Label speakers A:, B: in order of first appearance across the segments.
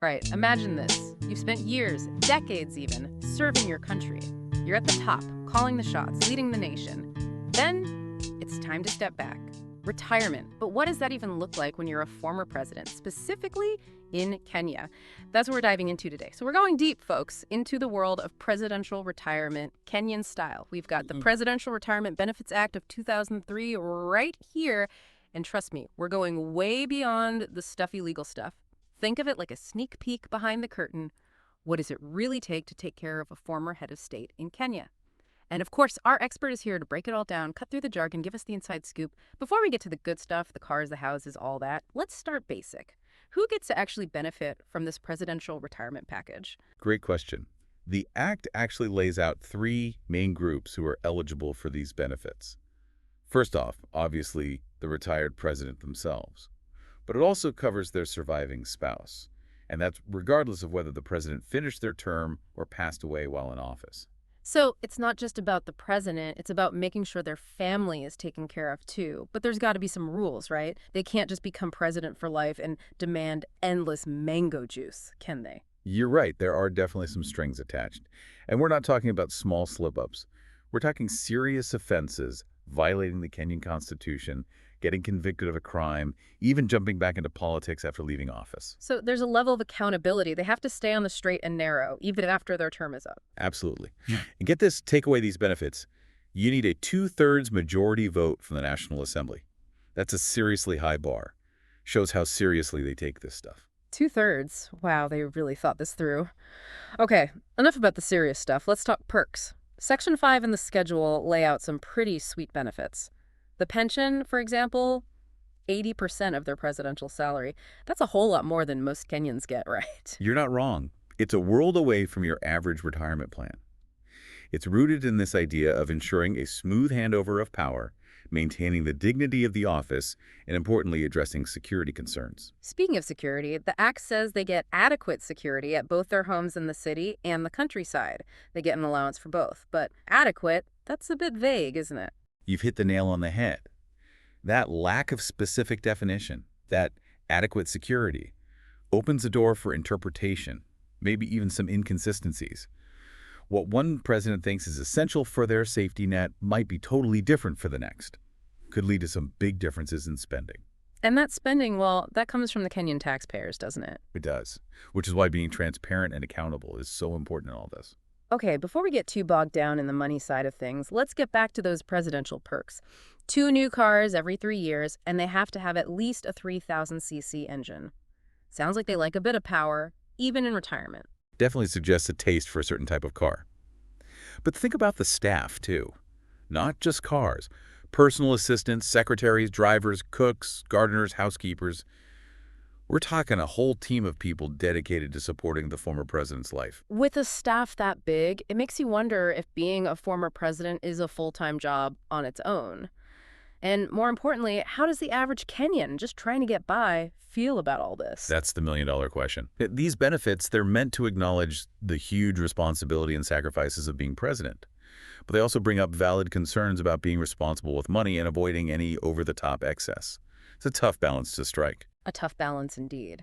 A: Right. Imagine this. You've spent years, decades even, serving your country. You're at the top, calling the shots, leading the nation. Then it's time to step back. Retirement. But what does that even look like when you're a former president, specifically in Kenya? That's what we're diving into today. So we're going deep, folks, into the world of presidential retirement, Kenyan style. We've got the Presidential Retirement Benefits Act of 2003 right here. And trust me, we're going way beyond the stuffy legal stuff. Think of it like a sneak peek behind the curtain. What does it really take to take care of a former head of state in Kenya? And of course, our expert is here to break it all down, cut through the jargon, give us the inside scoop. Before we get to the good stuff, the cars, the houses, all that, let's start basic. Who gets to actually benefit from this presidential retirement package?
B: Great question. The Act actually lays out three main groups who are eligible for these benefits. First off, obviously, the retired president themselves. But it also covers their surviving spouse. And that's regardless of whether the president finished their term or passed away while in office.
A: So it's not just about the president, it's about making sure their family is taken care of too. But there's got to be some rules, right? They can't just become president for life and demand endless mango juice, can they?
B: You're right, there are definitely some strings attached. And we're not talking about small slip-ups. We're talking serious offenses, violating the Kenyan Constitution, getting convicted of a crime, even jumping back into politics after leaving office.
A: So there's a level of accountability. They have to stay on the straight and narrow, even after their term is up.
B: Absolutely. And get this, take away these benefits. You need a 2/3 majority vote from the National Assembly. That's a seriously high bar. Shows how seriously they take this stuff.
A: 2/3? Wow, they really thought this through. Okay, enough about the serious stuff. Let's talk perks. Section 5 in the schedule lay out some pretty sweet benefits. The pension, for example, 80% of their presidential salary. That's a whole lot more than most Kenyans get, right?
B: You're not wrong. It's a world away from your average retirement plan. It's rooted in this idea of ensuring a smooth handover of power, maintaining the dignity of the office, and importantly, addressing security concerns.
A: Speaking of security, the Act says they get adequate security at both their homes in the city and the countryside. They get an allowance for both. But adequate, that's a bit vague, isn't it?
B: You've hit the nail on the head. That lack of specific definition, that adequate security, opens the door for interpretation, maybe even some inconsistencies. What one president thinks is essential for their safety net might be totally different for the next. Could lead to some big differences in spending.
A: And that spending, well, that comes from the Kenyan taxpayers, doesn't it?
B: It does, which is why being transparent and accountable is so important in all this.
A: Okay, before we get too bogged down in the money side of things, let's get back to those presidential perks. 2 new cars every 3 years, and they have to have at least a 3,000cc engine. Sounds like they like a bit of power, even in retirement.
B: Definitely suggests a taste for a certain type of car. But think about the staff, too. Not just cars. Personal assistants, secretaries, drivers, cooks, gardeners, housekeepers. We're talking a whole team of people dedicated to supporting the former president's life.
A: With a staff that big, it makes you wonder if being a former president is a full-time job on its own. And more importantly, how does the average Kenyan, just trying to get by, feel about all this?
B: That's the million-dollar question. These benefits, they're meant to acknowledge the huge responsibility and sacrifices of being president. But they also bring up valid concerns about being responsible with money and avoiding any over-the-top excess. It's a tough balance to strike.
A: A tough balance indeed.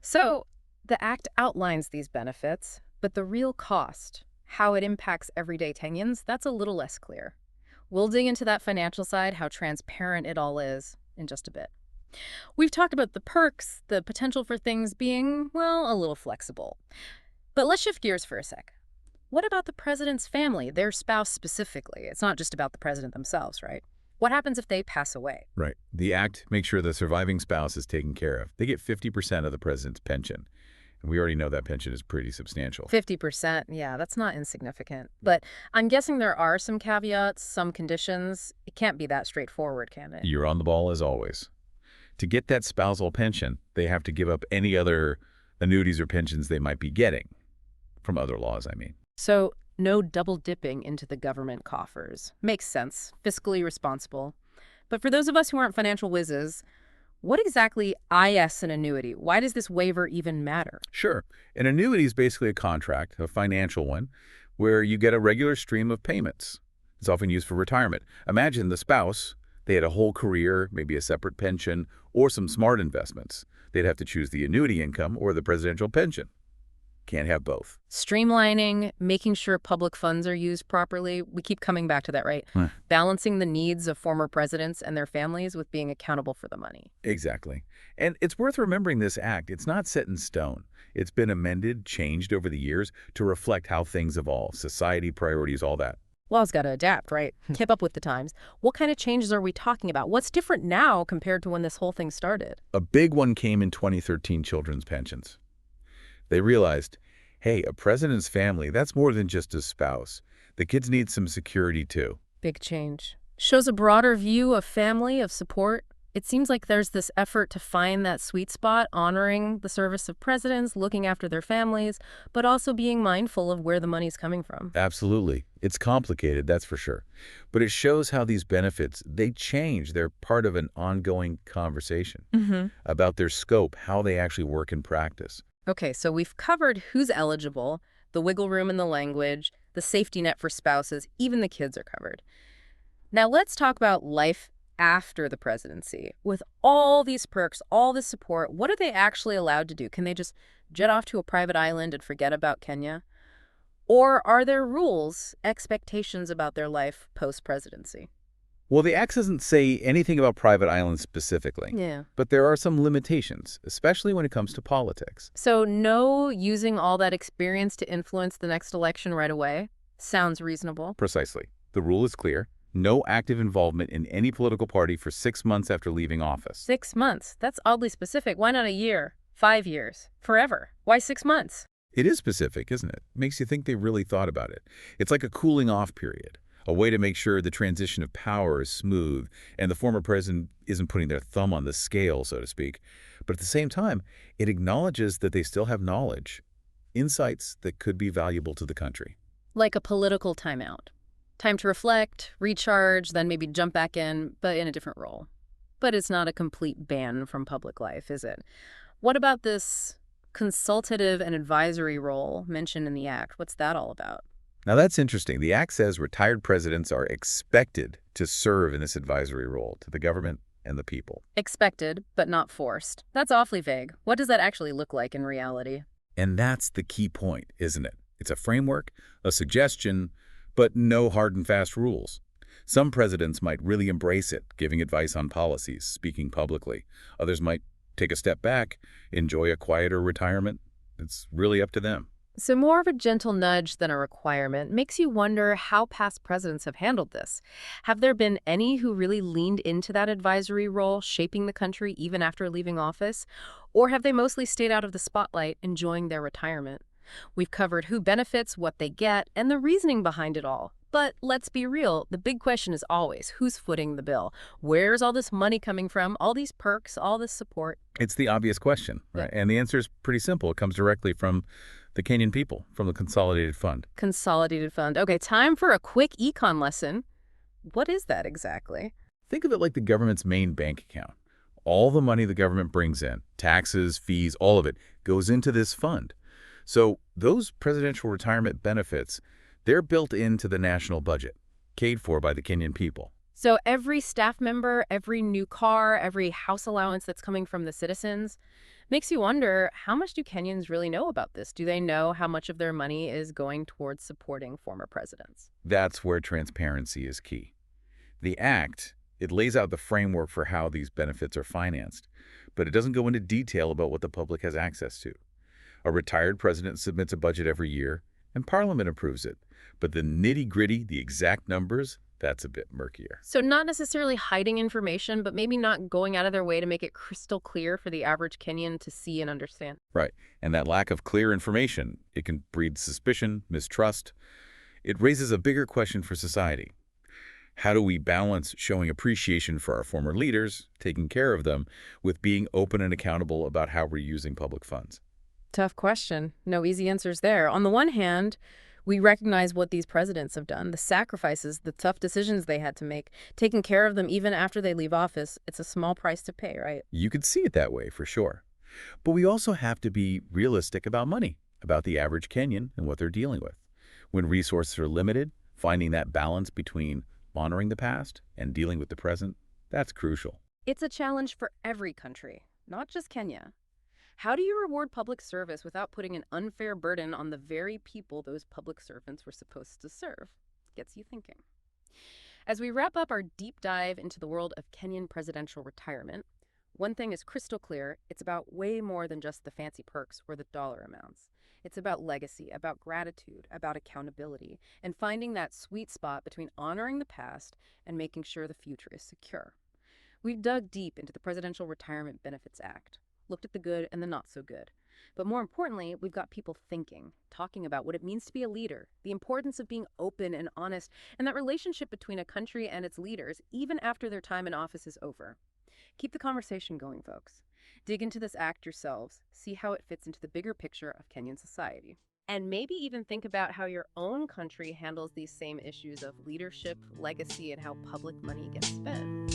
A: So, the Act outlines these benefits, but the real cost, how it impacts everyday Kenyans, that's a little less clear. We'll dig into that financial side, how transparent it all is, in just a bit. We've talked about the perks, the potential for things being, well, a little flexible. But let's shift gears for a sec. What about the president's family, their spouse specifically? It's not just about the president themselves, right? What happens if they pass away?
B: Right. The Act makes sure the surviving spouse is taken care of. They get 50% of the president's pension. And we already know that pension is pretty substantial.
A: 50%, yeah, that's not insignificant. But I'm guessing there are some caveats, some conditions. It can't be that straightforward, can it?
B: You're on the ball as always. To get that spousal pension, they have to give up any other annuities or pensions they might be getting. From other laws, I mean.
A: So, no double dipping into the government coffers. Makes sense. Fiscally responsible. But for those of us who aren't financial whizzes, what exactly is an annuity? Why does this waiver even matter?
B: Sure. An annuity is basically a contract, a financial one, where you get a regular stream of payments. It's often used for retirement. Imagine the spouse, they had a whole career, maybe a separate pension, or some smart investments. They'd have to choose the annuity income or the presidential pension. Can't have both.
A: Streamlining, making sure public funds are used properly. We keep coming back to that, right?
B: Huh.
A: Balancing the needs of former presidents and their families with being accountable for the money.
B: Exactly. And it's worth remembering this act. It's not set in stone. It's been amended, changed over the years to reflect how things evolve, society, priorities, all that.
A: Law's got to adapt, right? Keep up with the times. What kind of changes are we talking about? What's different now compared to when this whole thing started?
B: A big one came in 2013 children's pensions. They realized, hey, a president's family, that's more than just a spouse. The kids need some security too.
A: Big change. Shows a broader view of family, of support. It seems like there's this effort to find that sweet spot, honoring the service of presidents, looking after their families, but also being mindful of where the money's coming from.
B: Absolutely. It's complicated, that's for sure. But it shows how these benefits, they change. They're part of an ongoing conversation about their scope, how they actually work in practice.
A: Okay, so we've covered who's eligible, the wiggle room in the language, the safety net for spouses, even the kids are covered. Now let's talk about life after the presidency. With all these perks, all this support, what are they actually allowed to do? Can they just jet off to a private island and forget about Kenya? Or are there rules, expectations about their life post-presidency?
B: Well, the Act doesn't say anything about private islands specifically.
A: Yeah.
B: But there are some limitations, especially when it comes to politics.
A: So no using all that experience to influence the next election right away? Sounds reasonable.
B: Precisely. The rule is clear. No active involvement in any political party for 6 months after leaving office.
A: 6 months? That's oddly specific. Why not a year? 5 years? Forever? Why 6 months?
B: It is specific, isn't it? Makes you think they really thought about it. It's like a cooling off period, a way to make sure the transition of power is smooth and the former president isn't putting their thumb on the scale, so to speak. But at the same time, it acknowledges that they still have knowledge, insights that could be valuable to the country.
A: Like a political timeout. Time to reflect, recharge, then maybe jump back in, but in a different role. But it's not a complete ban from public life, is it? What about this consultative and advisory role mentioned in the Act? What's that all about?
B: Now that's interesting. The Act says retired presidents are expected to serve in this advisory role to the government and the people.
A: Expected, but not forced. That's awfully vague. What does that actually look like in reality?
B: And that's the key point, isn't it? It's a framework, a suggestion, but no hard and fast rules. Some presidents might really embrace it, giving advice on policies, speaking publicly. Others might take a step back, enjoy a quieter retirement. It's really up to them.
A: So more of a gentle nudge than a requirement makes you wonder how past presidents have handled this. Have there been any who really leaned into that advisory role, shaping the country even after leaving office? Or have they mostly stayed out of the spotlight, enjoying their retirement? We've covered who benefits, what they get, and the reasoning behind it all. But let's be real, the big question is always, who's footing the bill? Where's all this money coming from? All these perks, all this support?
B: It's the obvious question, right?
A: Yeah.
B: And the answer is pretty simple. It comes directly from the Kenyan people, from the Consolidated Fund.
A: Consolidated Fund. Okay, time for a quick econ lesson. What is that exactly?
B: Think of it like the government's main bank account. All the money the government brings in, taxes, fees, all of it, goes into this fund. So those presidential retirement benefits, they're built into the national budget, paid for by the Kenyan people.
A: So every staff member, every new car, every house allowance that's coming from the citizens makes you wonder, how much do Kenyans really know about this? Do they know how much of their money is going towards supporting former presidents?
B: That's where transparency is key. The Act, it lays out the framework for how these benefits are financed, but it doesn't go into detail about what the public has access to. A retired president submits a budget every year, and Parliament approves it. But the nitty-gritty, the exact numbers, that's a bit murkier.
A: So not necessarily hiding information, but maybe not going out of their way to make it crystal clear for the average Kenyan to see and understand.
B: Right. And that lack of clear information, it can breed suspicion, mistrust. It raises a bigger question for society. How do we balance showing appreciation for our former leaders, taking care of them, with being open and accountable about how we're using public funds?
A: Tough question. No easy answers there. On the one hand, we recognize what these presidents have done, the sacrifices, the tough decisions they had to make, taking care of them even after they leave office. It's a small price to pay, right?
B: You could see it that way, for sure. But we also have to be realistic about money, about the average Kenyan and what they're dealing with. When resources are limited, finding that balance between honoring the past and dealing with the present, that's crucial.
A: It's a challenge for every country, not just Kenya. How do you reward public service without putting an unfair burden on the very people those public servants were supposed to serve? Gets you thinking. As we wrap up our deep dive into the world of Kenyan presidential retirement, one thing is crystal clear: it's about way more than just the fancy perks or the dollar amounts. It's about legacy, about gratitude, about accountability, and finding that sweet spot between honoring the past and making sure the future is secure. We've dug deep into the Presidential Retirement Benefits Act, looked at the good and the not so good. But more importantly, we've got people thinking, talking about what it means to be a leader, the importance of being open and honest, and that relationship between a country and its leaders, even after their time in office is over. Keep the conversation going, folks. Dig into this act yourselves, see how it fits into the bigger picture of Kenyan society. And maybe even think about how your own country handles these same issues of leadership, legacy, and how public money gets spent.